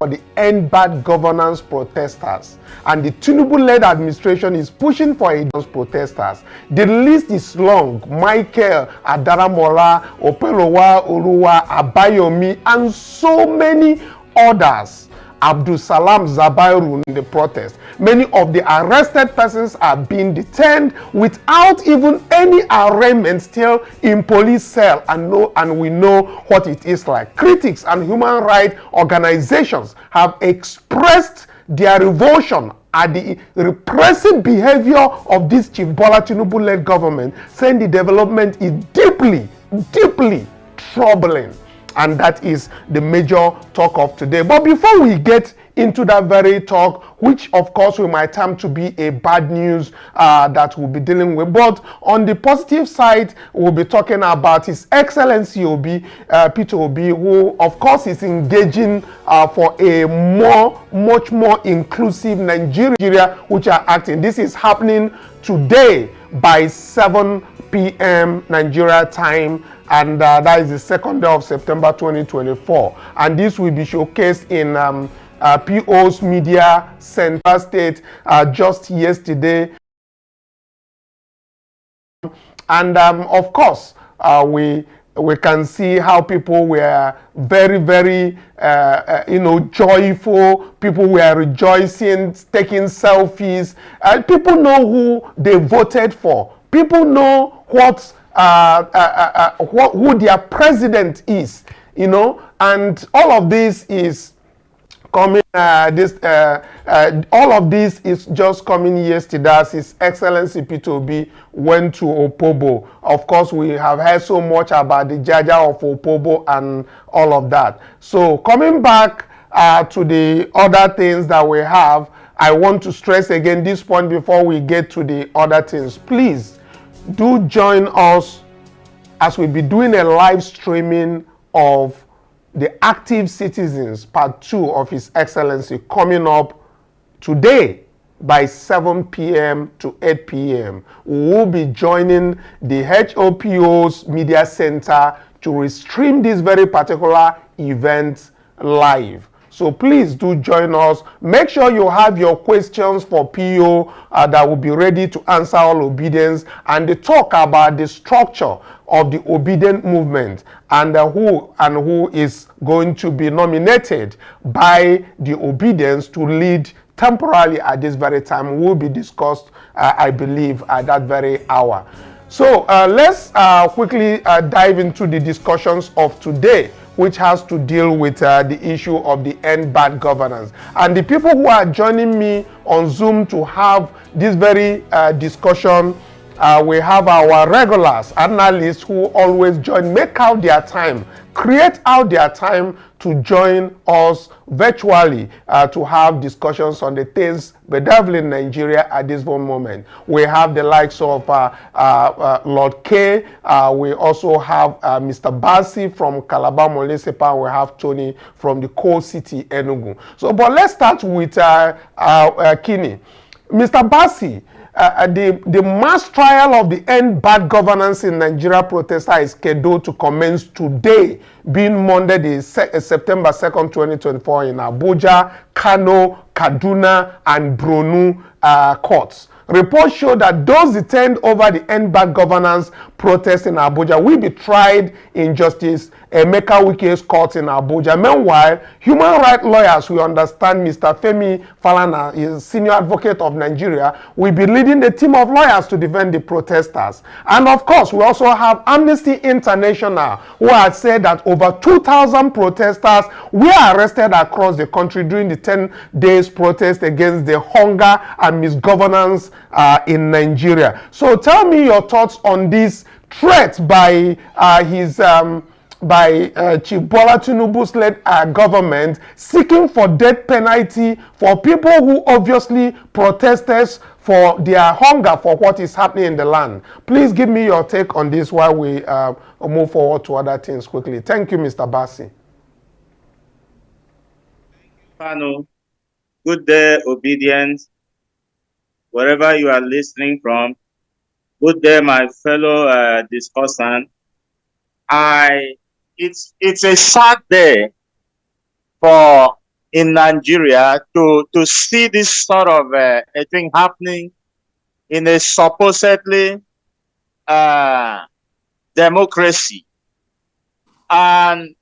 for the End Bad Governance protesters. And the Tinubu-led administration is pushing for those protesters. The list is long. Michael, Adaramola, Opelowa, Uruwa, Abayomi, and so many others. Abdul Salam Zabairu in the protest. Many of the arrested persons are being detained without even any arraignment, still in police cell, and we know what it is like. Critics and human rights organizations have expressed their revulsion at the repressive behavior of this Chief Bola Tinubu-led government, saying the development is deeply, deeply troubling. And that is the major talk of today. But before we get into that very talk, which of course we might term to be a bad news that we'll be dealing with, but on the positive side, we'll be talking about His Excellency Obi, Peter Obi, who of course is engaging for a much more inclusive Nigeria, which are acting. This is happening today by 7 p.m. Nigeria time, and that is the 2nd day of September 2024. And this will be showcased in PO's Media Center State just yesterday. And of course, we can see how people were very joyful. People were rejoicing, taking selfies. People know who they voted for. People know who their president is, and all of this is coming. All of this is just coming yesterday as His Excellency Peter Obi went to Opobo. Of course, we have heard so much about the Jaja of Opobo and all of that. So coming back to the other things that we have, I want to stress again this point before we get to the other things. Please do join us as we'll be doing a live streaming of the Active Citizens Part 2 of His Excellency coming up today by 7 p.m. to 8 p.m. We will be joining the HOPO's Media Center to restream this very particular event live. So please do join us. Make sure you have your questions for PO that will be ready to answer all obedience, and they talk about the structure of the Obidient movement and who is going to be nominated by the Obedience to lead temporarily at this very time. Will be discussed, I believe, at that very hour. So let's quickly dive into the discussions of today, which has to deal with the issue of the End Bad Governance. And the people who are joining me on Zoom to have this very discussion, we have our regulars, analysts who always join, make out their time, create out their time to join us virtually to have discussions on the things bedeviling Nigeria at this one moment. We have the likes of Lord K. We also have Mr. Basi from Calabar Municipal. We have Tony from the Coal City, Enugu. So, but let's start with Kini. Mr. Basi, the mass trial of the End Bad Governance in Nigeria protester is scheduled to commence today, being Monday, the September 2nd, 2024, in Abuja, Kanu, Kaduna, and Borno courts. Reports show that those detained over the End Bad Governance protest in Abuja will be tried in Justice Emeka Wike's court in Abuja. Meanwhile, human rights lawyers, we understand Mr. Femi Falana, is senior advocate of Nigeria, will be leading the team of lawyers to defend the protesters. And of course, we also have Amnesty International, who has said that over 2,000 protesters were arrested across the country during the 10 days protest against the hunger and misgovernance in Nigeria. So tell me your thoughts on this threat by Chief Bola Tinubu's led government seeking for death penalty for people who obviously protested for their hunger for what is happening in the land. Please give me your take on this while we move forward to other things quickly. Thank you, Mr. Basi. Kanu, good day, Obidient, wherever you are listening from. Good day, my fellow discussant. It's a sad day for in Nigeria to see this sort of a thing happening in a supposedly democracy. And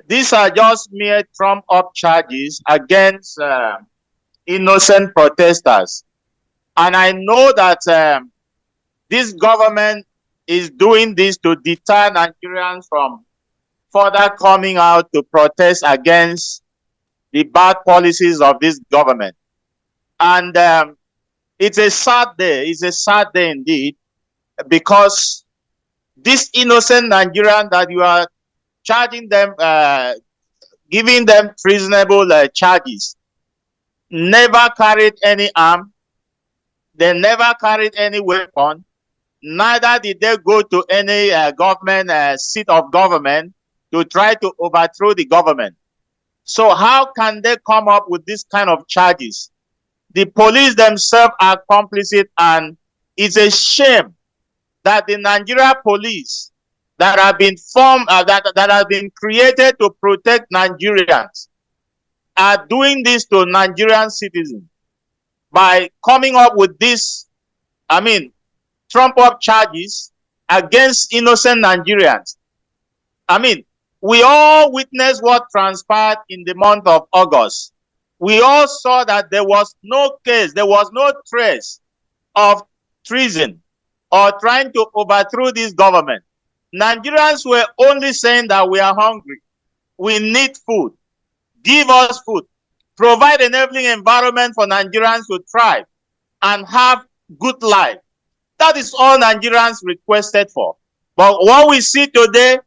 these are just mere trump-up charges against innocent protesters. And I know that this government is doing this to deter Nigerians from further coming out to protest against the bad policies of this government. And it's a sad day. It's a sad day indeed, because these innocent Nigerians that you are charging them, giving them treasonable charges, never carried any arm. They never carried any weapon. Neither did they go to any government seat of government to try to overthrow the government. So how can they come up with this kind of charges? The police themselves are complicit, and it's a shame that the Nigeria police that have been formed, that have been created to protect Nigerians, are doing this to Nigerian citizens by coming up with this, trump-up charges against innocent Nigerians. We all witnessed what transpired in the month of August. We all saw that there was no case, there was no trace of treason or trying to overthrow this government. Nigerians were only saying that we are hungry, we need food, give us food, provide an enabling environment for Nigerians to thrive and have good life. That is all Nigerians requested for. But what we see today,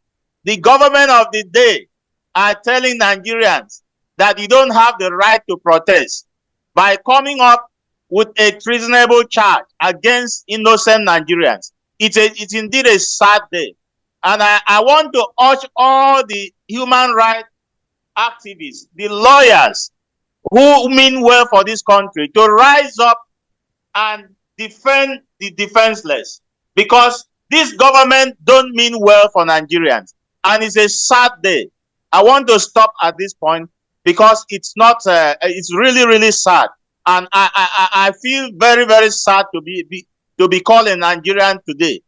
the government of the day are telling Nigerians that you don't have the right to protest by coming up with a treasonable charge against innocent Nigerians. It's indeed a sad day. And I want to urge all the human rights activists, the lawyers who mean well for this country, to rise up and defend the defenseless, because this government don't mean well for Nigerians. And it's a sad day. I want to stop at this point because it's not, it's really, really sad. And I feel very, very sad to be called a Nigerian today,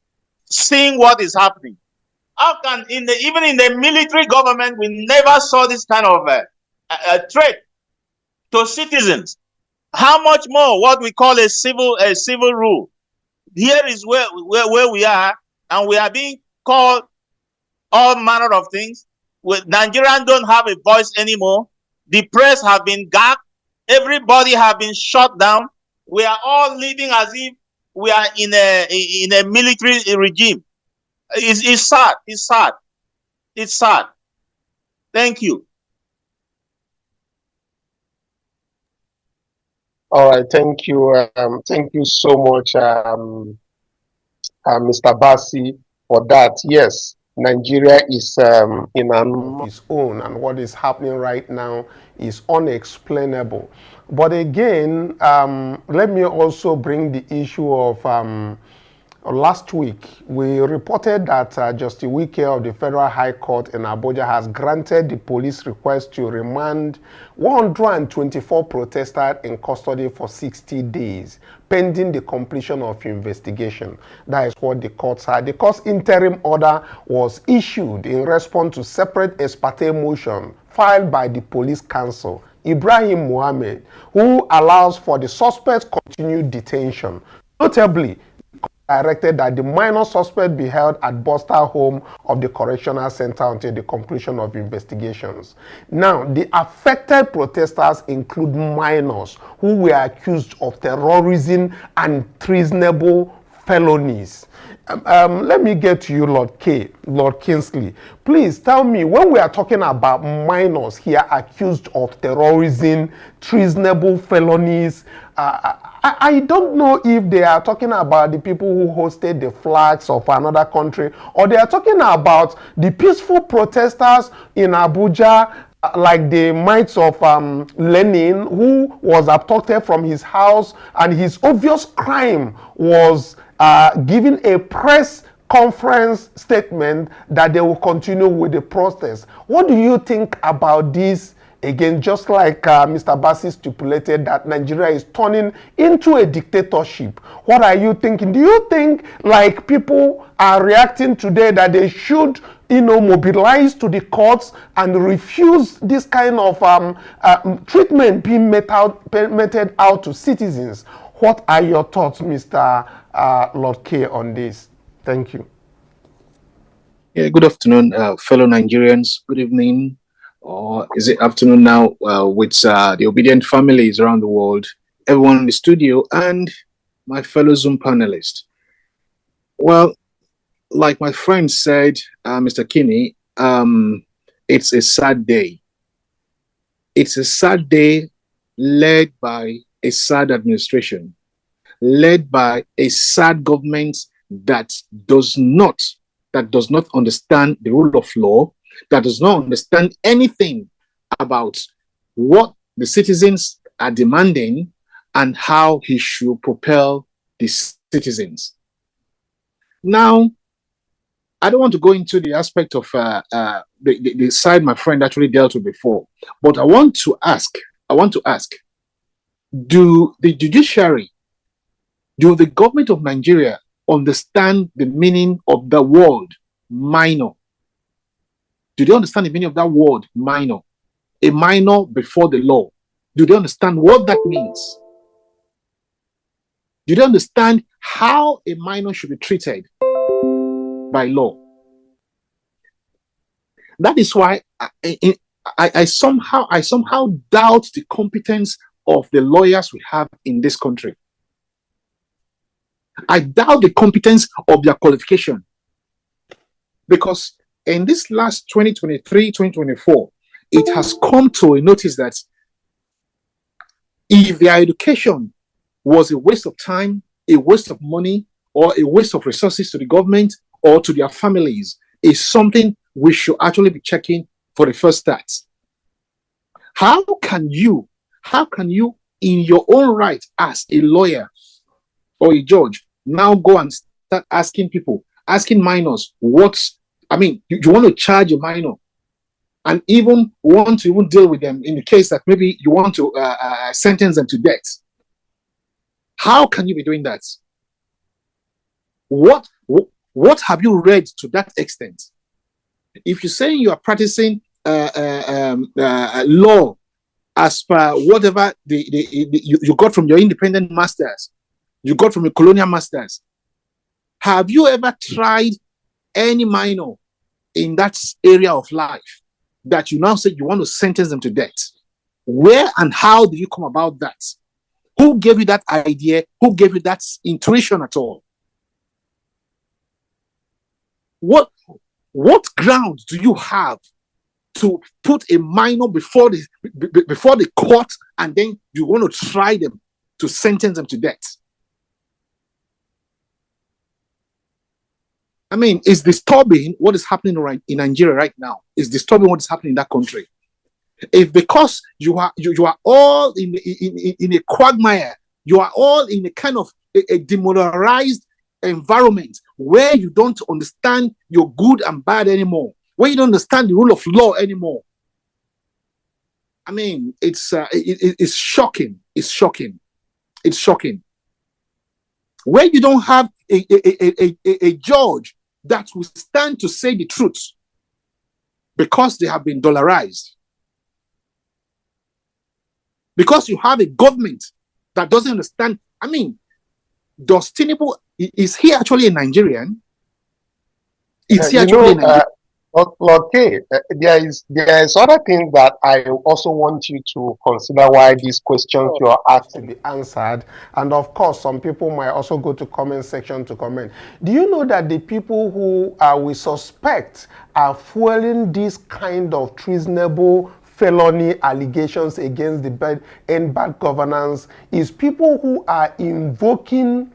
seeing what is happening. How can even in the military government, we never saw this kind of threat to citizens? How much more what we call a civil rule? Here is where we are, and we are being called all manner of things. Nigerians don't have a voice anymore. The press have been gagged. Everybody have been shut down. We are all living as if we are in a military regime. It's sad. It's sad. It's sad. Thank you. All right, thank you. Thank you so much, Mr. Bassi, for that. Yes, Nigeria is in its own, and what is happening right now is unexplainable. But again, let me also bring the issue of last week. We reported that Justice Wike of the Federal High Court in Abuja has granted the police request to remand 124 protesters in custody for 60 days, pending the completion of investigation. That is what the court said. The court's interim order was issued in response to separate ex parte motion filed by the police counsel, Ibrahim Mohammed, who allows for the suspect's continued detention. Notably, directed that the minor suspect be held at Buster home of the correctional center until the conclusion of investigations. Now, the affected protesters include minors who were accused of terrorism and treasonable felonies. Let me get to you, Lord Kingsley. Please tell me, when we are talking about minors here accused of terrorism, treasonable felonies, I don't know if they are talking about the people who hosted the flags of another country, or they are talking about the peaceful protesters in Abuja, like the mites of Lenin, who was abducted from his house, and his obvious crime was giving a press conference statement that they will continue with the protest. What do you think about these Again, just like Mr. Bassi stipulated that Nigeria is turning into a dictatorship. What are you thinking? Do you think like people are reacting today that they should, you know, mobilize to the courts and refuse this kind of treatment being meted out to citizens? What are your thoughts, Mr. Lord K, on this? Thank you. Yeah, good afternoon, fellow Nigerians. Good evening, or is it afternoon now, with the Obidient families around the world, everyone in the studio, and my fellow Zoom panelists. Well, like my friend said, Mr. Kinney, it's a sad day. It's a sad day led by a sad administration, led by a sad government that does not understand the rule of law, that does not understand anything about what the citizens are demanding and how he should propel the citizens. Now, I don't want to go into the aspect of the side my friend actually dealt with before, but I want to ask, do the judiciary, do the government of Nigeria understand the meaning of the word minor? Do they understand the meaning of that word minor? A minor before the law. Do they understand what that means? Do they understand how a minor should be treated by law? That is why I somehow doubt the competence of the lawyers we have in this country. I doubt the competence of their qualification, because in this last 2023, 2024, it has come to a notice that if their education was a waste of time, a waste of money, or a waste of resources to the government or to their families, is something we should actually be checking for the first start. How can you, in your own right as a lawyer or a judge, now go and start asking minors you want to charge a minor and even want to deal with them in the case that maybe you want to sentence them to death? How can you be doing that? What have you read to that extent? If you're saying you are practicing law as per whatever you got from your independent masters, you got from your colonial masters, have you ever tried any minor in that area of life that you now say you want to sentence them to death? Where and how did you come about that? Who gave you that idea? Who gave you that intuition at all? What grounds do you have to put a minor before the court and then you want to try them to sentence them to death? I mean, it's disturbing what is happening in Nigeria right now. It's disturbing what is happening in that country. If because you are all in a quagmire, you are all in a kind of a demoralized environment where you don't understand your good and bad anymore, where you don't understand the rule of law anymore. I mean, it's shocking. It's shocking. It's shocking. Where you don't have a judge that will stand to say the truth because they have been dollarized. Because you have a government that doesn't understand. I mean, does Tinubu, is he actually a Nigerian? Is he actually a Nigerian? Okay, there is other things that I also want you to consider why these questions you are asking be answered. And of course, some people might also go to comment section to comment. Do you know that the people who we suspect are fueling this kind of treasonable felony allegations against the bad governance is people who are invoking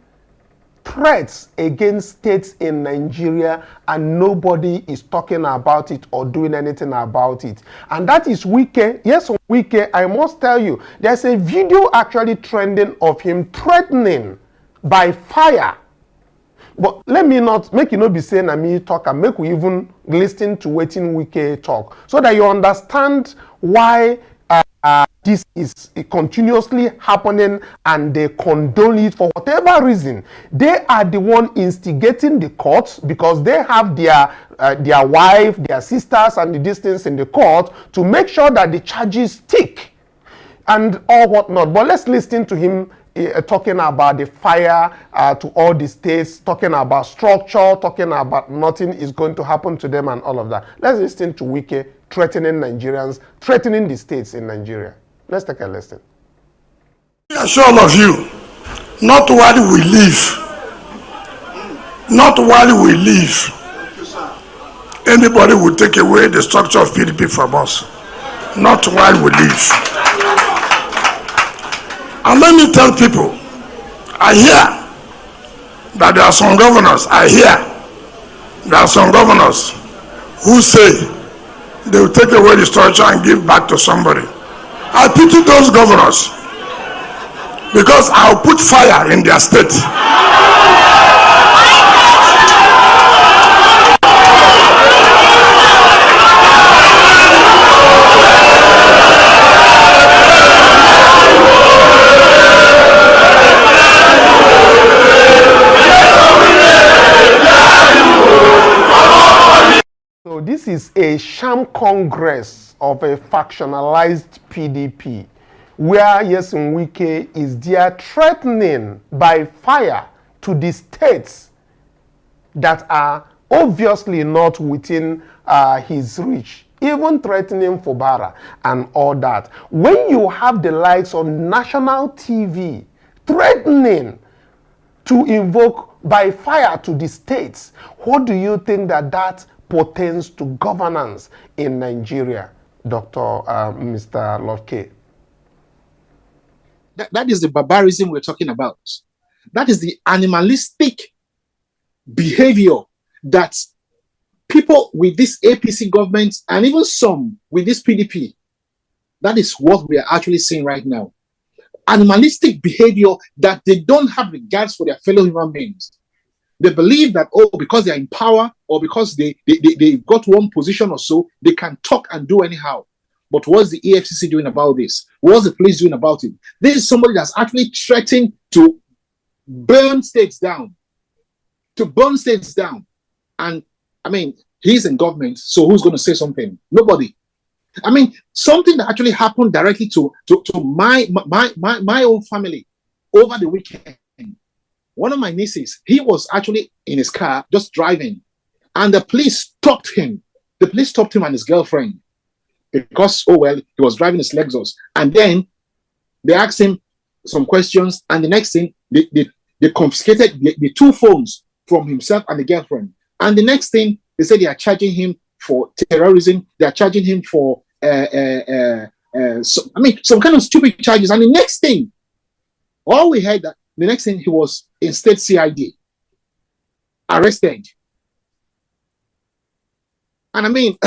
threats against states in Nigeria and nobody is talking about it or doing anything about it? And that is Wike. Yes, Wike, I must tell you, there's a video actually trending of him threatening by fire. But let me not make you not be saying that me talk and make we even listen to waiting Wike talk so that you understand why this is continuously happening and they condone it for whatever reason. They are the one instigating the courts because they have their wife, their sisters and the distance in the court to make sure that the charges stick and all whatnot. But let's listen to him talking about the fire to all the states, talking about structure, talking about nothing is going to happen to them and all of that. Let's listen to Wike threatening Nigerians, threatening the states in Nigeria. Let's take a listen. I assure all of you, not while we live, anybody will take away the structure of PDP from us. Not while we live. And let me tell people, I hear that there are some governors, who say they will take away the structure and give back to somebody. I pity those governors because I'll put fire in their state. So this is a sham congress of a factionalized PDP where Yesun Wike is there threatening by fire to the states that are obviously not within his reach, even threatening Fubara and all that. When you have the likes on national TV threatening to invoke by fire to the states, what do you think that pertains to governance in Nigeria, Mr. Lotke? That is the barbarism we're talking about. That is the animalistic behavior that people with this APC government and even some with this PDP, that is what we are actually seeing right now. Animalistic behavior that they don't have regards for their fellow human beings. They believe that, oh, because they're in power or because they got one position or so, they can talk and do anyhow. But what's the EFCC doing about this? What's the police doing about it? This is somebody that's actually threatening to burn states down. And, I mean, he's in government, so who's going to say something? Nobody. I mean, something that actually happened directly to my own family over the weekend. One of my nieces, he was actually in his car just driving, and the police stopped him. The police stopped him and his girlfriend because, oh well, he was driving his Lexus. And then they asked him some questions, and the next thing, they confiscated the two phones from himself and the girlfriend. And the next thing, they said they are charging him for terrorism. They are charging him for, some kind of stupid charges. And the next thing, all we heard that the next thing he was in state CID, arrested. And I mean,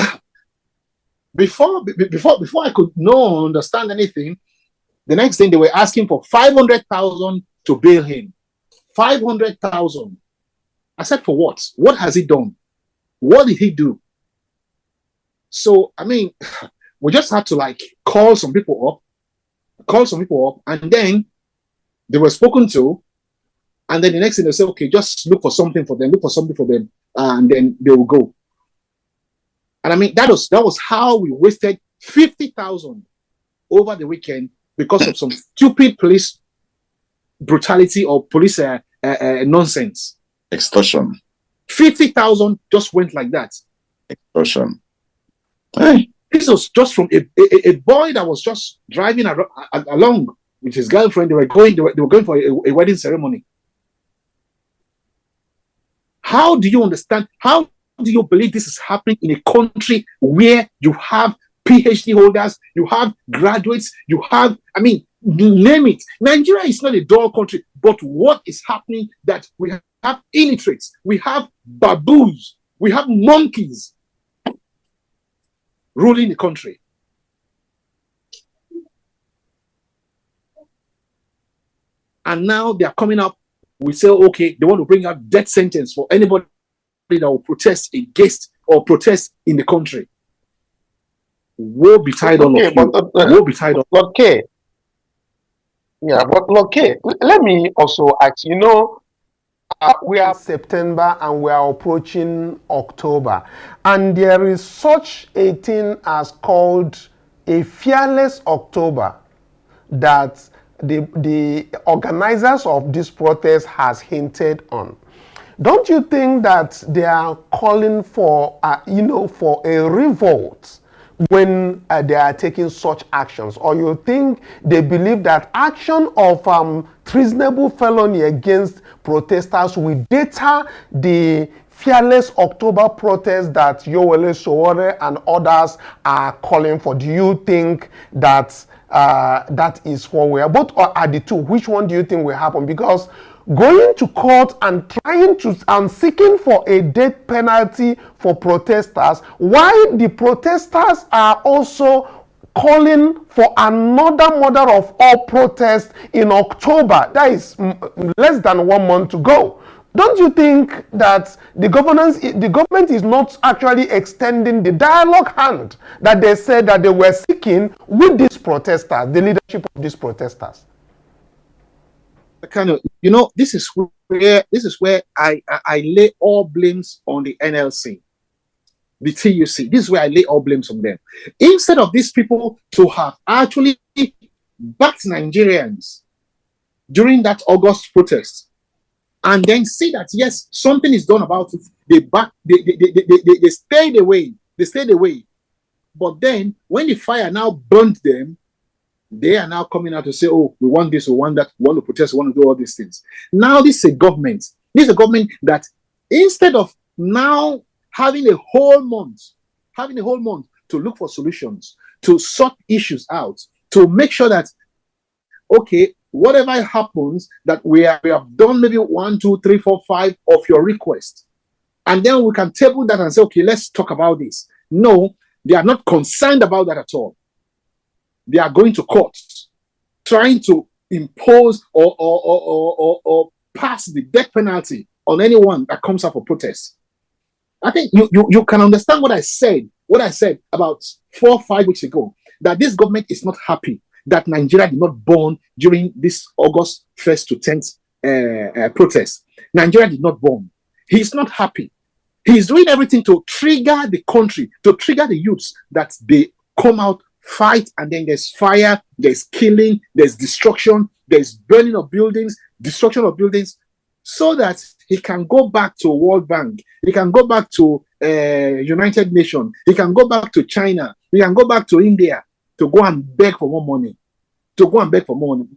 before I could understand anything, the next thing they were asking for 500,000 to bail him. 500,000. I said, for what? What has he done? What did he do? So I mean, we just had to call some people up, and then they were spoken to, and then the next thing they said, okay, just look for something for them, and then they will go. And I mean, that was how we wasted 50,000 over the weekend because of some stupid police brutality or police nonsense. Extortion. 50,000 just went like that. Extortion. Hey. This was just from a boy that was just driving along with his girlfriend. They were going for a wedding ceremony. How do you understand? How do you believe this is happening in a country where you have PhD holders, you have graduates, you have, I mean, name it. Nigeria is not a dull country, but what is happening that we have illiterates, we have baboons, we have monkeys ruling the country. And now they are coming up, we say, okay, they want to bring out death sentence for anybody that will protest against or protest in the country. woe betide all of you. Woe betide all. Okay. Yeah, but okay. Let me also ask. We are September and we are approaching October, and there is such a thing as called a fearless October that the organizers of this protest has hinted on. Don't you think that they are calling for for a revolt when they are taking such actions? Or you think they believe that action of treasonable felony against protesters will deter the fearless October protest that Yoweri Sowore and others are calling for? Do you think that that is what we are? Both are the two. Which one do you think will happen? Because going to court and trying to and seeking for a death penalty for protesters, while the protesters are also calling for another mother of all protests in October. That is less than 1 month to go. Don't you think that the government is not actually extending the dialogue hand that they said that they were seeking with these protesters, the leadership of these protesters? Kanu, this is where I lay all blames on the NLC, the TUC. This is where I lay all blames on them. Instead of these people to have actually backed Nigerians during that August protest, and then see that yes, something is done about it, they stayed away. They stayed away. But then when the fire now burned them, they are now coming out to say, oh, we want this, we want that, we want to protest, we want to do all these things. Now this is a government. This is a government that instead of now having a whole month to look for solutions, to sort issues out, to make sure that, okay, whatever happens, that we have done maybe 1, 2, 3, 4, 5 of your request. And then we can table that and say, okay, let's talk about this. No, they are not concerned about that at all. They are going to court, trying to impose or pass the death penalty on anyone that comes up for protest. I think you can understand what I said about 4 or 5 weeks ago, that this government is not happy that Nigeria did not burn during this August 1st to 10th protest. Nigeria did not burn. He's not happy. He's doing everything to trigger the country, to trigger the youths that they come out, fight, and then there's fire, there's killing, there's destruction, there's burning of buildings, destruction of buildings, so that he can go back to World Bank, he can go back to United Nations, he can go back to China, he can go back to India to go and beg for more money,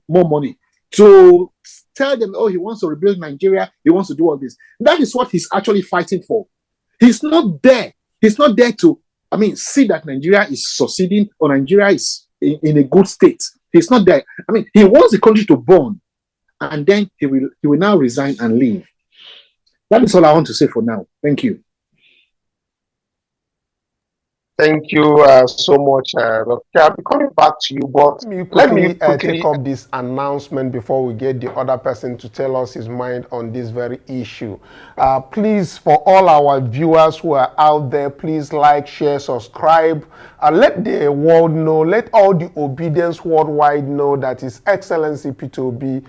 more money, to tell them, oh, he wants to rebuild Nigeria, he wants to do all this. That is what he's actually fighting for. He's not there. He's not there to, see that Nigeria is succeeding or Nigeria is in a good state. He's not there. He wants the country to burn, and then he will now resign and leave. That is all I want to say for now. Thank you. Thank you so much, Dr. I'll be coming back to you, but let me quickly take up this announcement before we get the other person to tell us his mind on this very issue. Please, for all our viewers who are out there, please like, share, subscribe. Let the world know, let all the obedience worldwide know that His Excellency P2B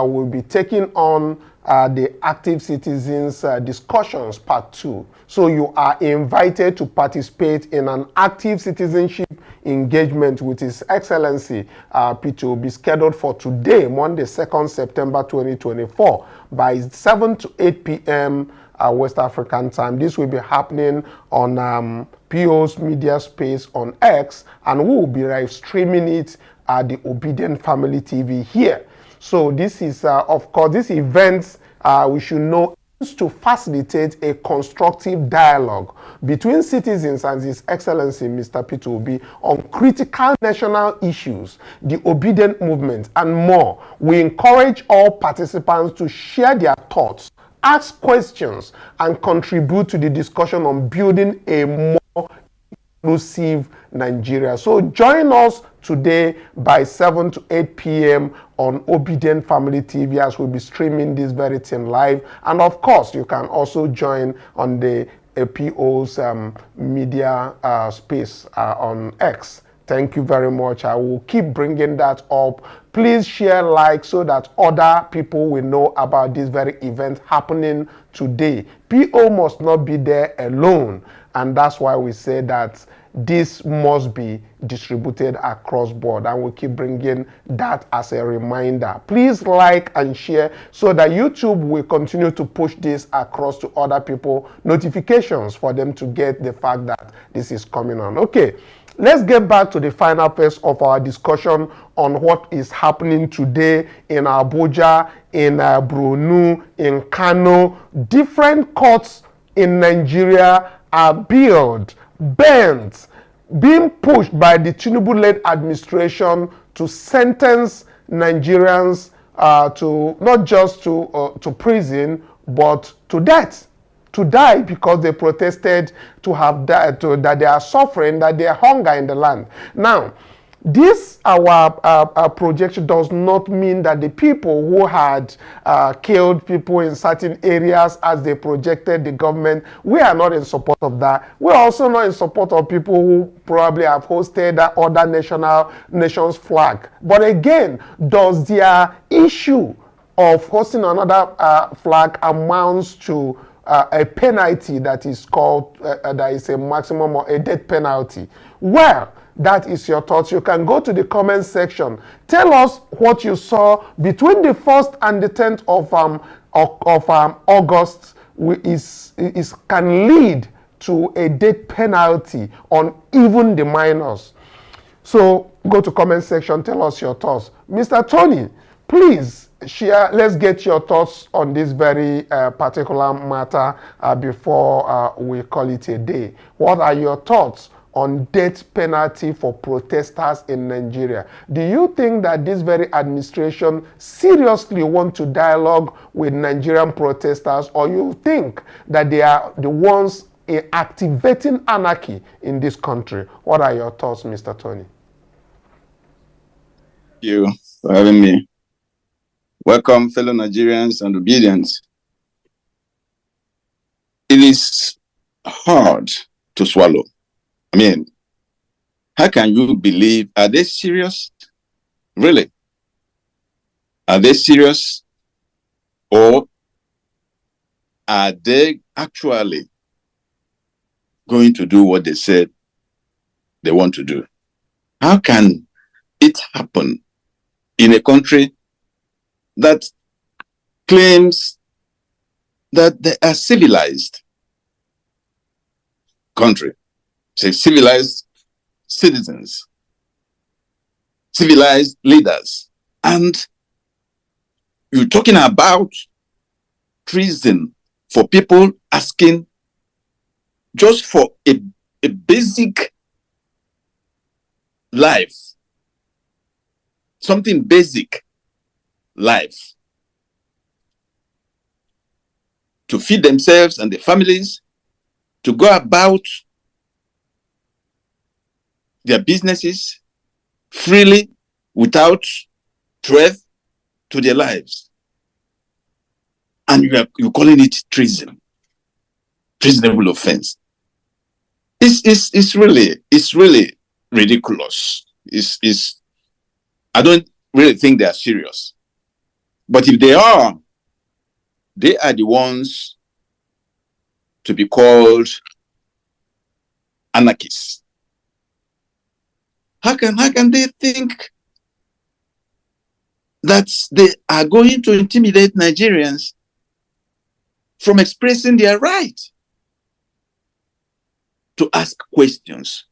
will be taking on the Active Citizens Discussions Part 2. So you are invited to participate in an active citizenship engagement with His Excellency P2B, scheduled for today, Monday, 2nd September 2024, by 7 to 8 p.m. West African time. This will be happening on PO's media space on X, and we will be live streaming it at the Obidient Family TV here. So this is, of course, this event, we should know, is to facilitate a constructive dialogue between citizens and His Excellency Mr. P2B on critical national issues, the Obidient movement, and more. We encourage all participants to share their thoughts, ask questions, and contribute to the discussion on building a more inclusive Nigeria. So join us today by 7 to 8 p.m. on Obidient Family TV, as we'll be streaming this very thing live. And of course, you can also join on the APO's media space on X. Thank you very much. I will keep bringing that up. Please share, like, so that other people will know about this very event happening today. PO must not be there alone, and that's why we say that this must be distributed across board, and we'll keep bringing that as a reminder. Please like and share so that YouTube will continue to push this across to other people, notifications for them to get the fact that this is coming on. Okay, let's get back to the final phase of our discussion on what is happening today in Abuja, in Brunu, in Kanu. Different courts in Nigeria are built, bent, being pushed by the Tinubu-led administration to sentence Nigerians to not just to prison, but to death, to die because they protested to have died, that they are suffering, that they are hunger in the land. Now, this our projection does not mean that the people who had killed people in certain areas as they projected the government, we are not in support of that. We're also not in support of people who probably have hosted other nation's flag. But again, does their issue of hosting another flag amounts to a penalty that is called, that is a maximum or a death penalty? Well, that is your thoughts. You can go to the comment section. Tell us what you saw between the 1st and the 10th of August can lead to a death penalty on even the minors. So go to comment section. Tell us your thoughts. Mr. Tony, please share. Let's get your thoughts on this very particular matter before we call it a day. What are your thoughts on death penalty for protesters in Nigeria? Do you think that this very administration seriously want to dialogue with Nigerian protesters, or you think that they are the ones activating anarchy in this country? What are your thoughts, Mr. Tony? Thank you for having me. Welcome, fellow Nigerians and Obidient. It is hard to swallow. I mean, how can you believe? Are they serious? Really? Are they serious? Or are they actually going to do what they said they want to do? How can it happen in a country that claims that they are civilized country? Say civilized citizens, civilized leaders. And you're talking about treason for people asking just for a basic life, something basic life, to feed themselves and their families, to go about their businesses freely without threat to their lives. And you're calling it treason, treasonable offense. It's really ridiculous. I don't really think they are serious. But if they are the ones to be called anarchists. How can they think that they are going to intimidate Nigerians from expressing their right to ask questions,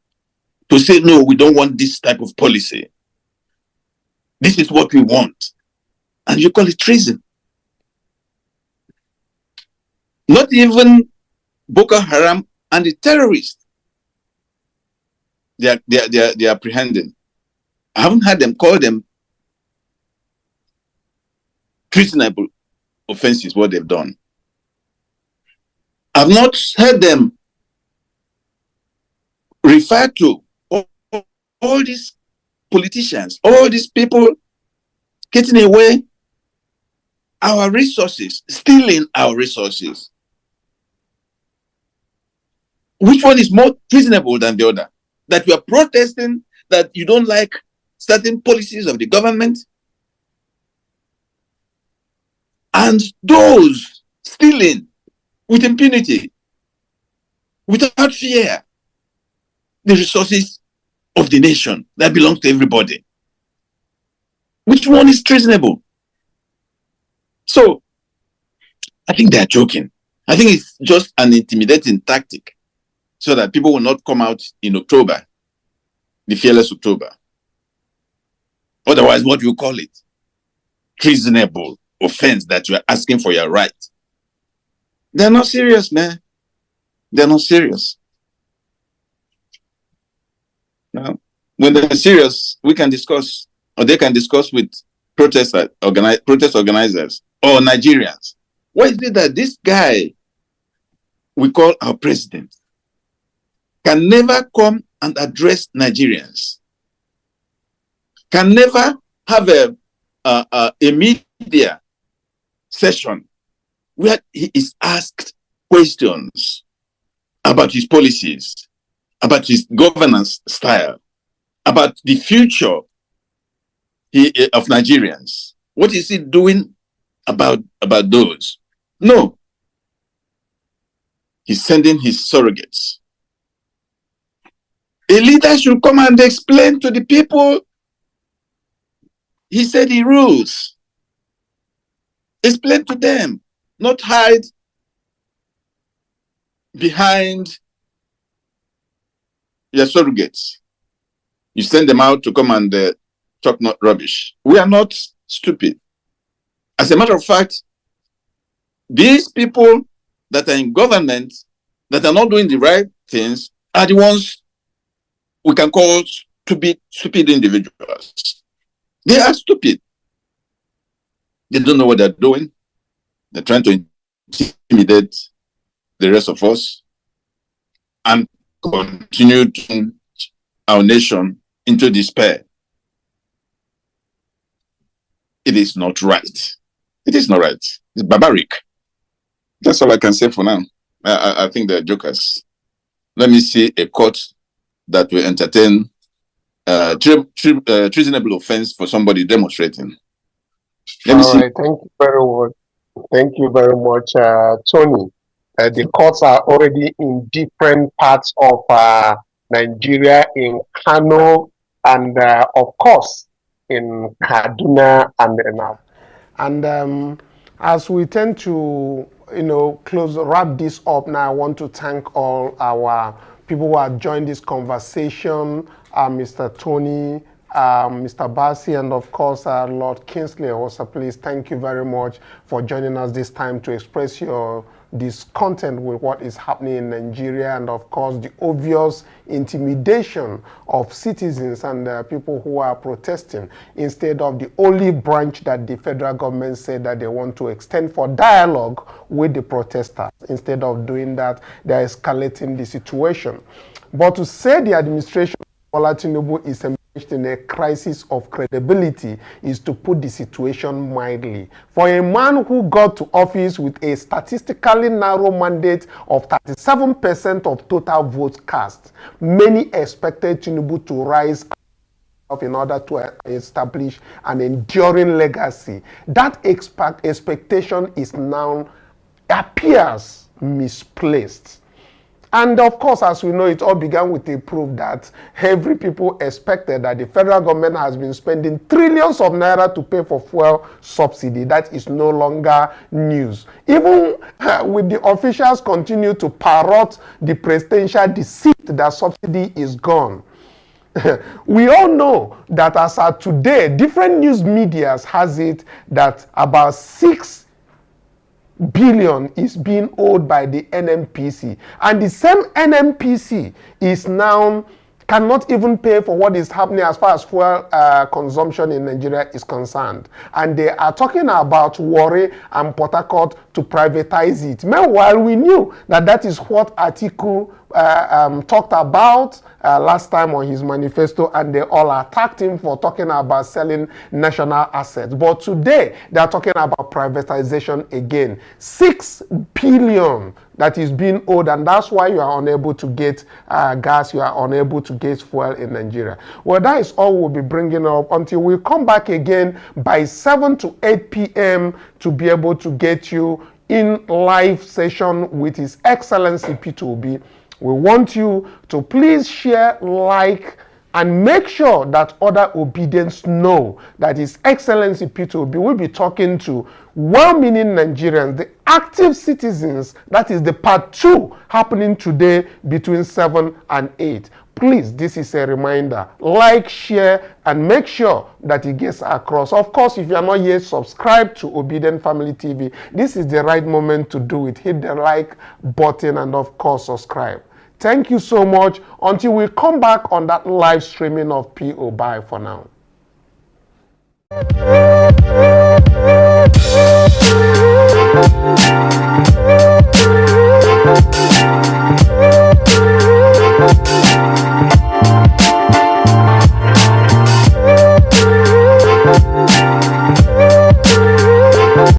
to say, no, we don't want this type of policy. This is what we want. And you call it treason. Not even Boko Haram and the terrorists they are apprehending. I haven't had them call them treasonable offenses, what they've done. I've not heard them refer to all these politicians, all these people getting away our resources, stealing our resources. Which one is more treasonable than the other? That you are protesting that you don't like certain policies of the government, and those stealing with impunity, without fear, the resources of the nation that belongs to everybody. Which one is treasonable? So, I think they are joking. I think it's just an intimidating tactic so that people will not come out in October, the fearless October. Otherwise, what do you call it? Treasonable offense that you are asking for your right. They're not serious, man. They're not serious. Now, when they're serious, we can discuss, or they can discuss with protest organizers or Nigerians. Why is it that this guy we call our president can never come and address Nigerians, can never have a media session where he is asked questions about his policies, about his governance style, about the future of Nigerians? What is he doing about those? No. He's sending his surrogates. A leader should come and explain to the people. He said he rules. Explain to them, not hide behind your surrogates. You send them out to come and talk not rubbish. We are not stupid. As a matter of fact, these people that are in government that are not doing the right things are the ones we can call stupid individuals. They are stupid. They don't know what they're doing. They're trying to intimidate the rest of us and continue to turn our nation into despair. It is not right. It is not right. It's barbaric. That's all I can say for now. I think they're jokers. Let me see a court that will entertain treasonable offense for somebody demonstrating. All right, thank you very much. Thank you very much, Tony. The courts are already in different parts of Nigeria, in Kanu, and of course in Kaduna and Enab. And as we tend to, wrap this up now, I want to thank all our people who have joined this conversation, Mr. Tony, Mr. Bassi, and of course, Lord Kingsley. Also, please, thank you very much for joining us this time to express your discontent with what is happening in Nigeria, and of course, the obvious intimidation of citizens and people who are protesting, instead of the olive branch that the federal government said that they want to extend for dialogue with the protesters. Instead of doing that, they're escalating the situation. But to say the administration of Bola Tinubu is in a crisis of credibility is to put the situation mildly. For a man who got to office with a statistically narrow mandate of 37% of total votes cast, many expected Tinubu to rise in order to establish an enduring legacy. That expectation is now appears misplaced. And of course, as we know, it all began with a proof that every people expected that the federal government has been spending trillions of naira to pay for fuel subsidy. That is no longer news. Even with the officials continue to parrot the presidential deceit that subsidy is gone. We all know that as of today, different news medias has it that about 6 billion is being owed by the NNPC, and the same NNPC is now cannot even pay for what is happening as far as fuel consumption in Nigeria is concerned. And they are talking about Warri and Port Harcourt to privatize it. Meanwhile, we knew that that is what Atiku talked about last time on his manifesto, and they all attacked him for talking about selling national assets. But today, they are talking about privatization again. 6 billion that is being owed, and that's why you are unable to get gas, you are unable to get fuel in Nigeria. Well, that is all we'll be bringing up until we come back again by 7 to 8 p.m. to be able to get you in live session with His Excellency P2B. We want you to please share, like, and make sure that other Obedients know that His Excellency P2B will be talking to well-meaning Nigerians, the active citizens. That is the part 2 happening today between 7 and 8. Please, this is a reminder. Like, share, and make sure that it gets across. Of course, if you are not yet subscribed to Obidient Family TV, this is the right moment to do it. Hit the like button and, of course, subscribe. Thank you so much. Until we come back on that live streaming of PO. Bye for now.